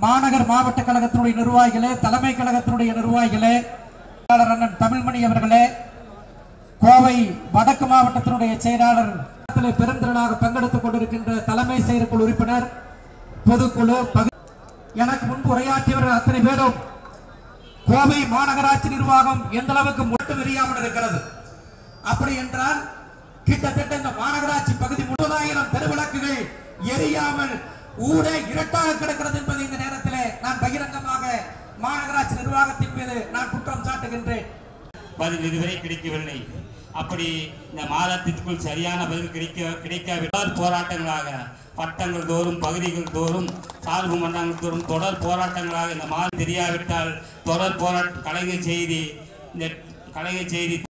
மாநகர் மாவட்ட கழகத்தினுடைய நிர்வாகிகளே, தலைமை கழகத்தினுடைய நிர்வாகிகளே, அண்ணன் தமிழ்மணி அவர்களே, கோவை வடக்கு மாவட்டத்தினுடைய செயலாளர், பெருந்திரளாக பங்கெடுத்துக் கொண்டிருக்கின்ற தலைமை செயற்குழு உறுப்பினர், பொதுக்குழு, எனக்கு முன்பு உரையாற்றியவர்கள் அத்தனை பேரும் கோவை மாநகராட்சி நிர்வாகம் எந்த அளவுக்கு முட்டு வெறியாமல் இருக்கிறது. அப்படி என்றால் கிட்டத்தட்ட இந்த மாநகராட்சி பகுதி 30,000 தெருவிளக்குகள் எரியாமல் ஊட இரட்டாக கிடக்கிறது என்பதை இந்த நேரத்தில் நான் பகிரங்கமாக மாநகராட்சி நிர்வாகத்தின் மீது நான் குற்றம் சாட்டுகின்றேன். பதில் இதுவரை கிடைக்கவில்லை. அப்படி இந்த மாதத்திற்குள் சரியான பதில் கிடைக்காவிட்டால் போராட்டங்களாக பட்டங்கள் தோறும், பகுதிகள் தோறும், சார்பு மன்றங்கள் தோறும் தொடர் போராட்டங்களாக இந்த மாதம் தெரியாவிட்டால் தொடர் போராட்ட கலைஞர் செய்தி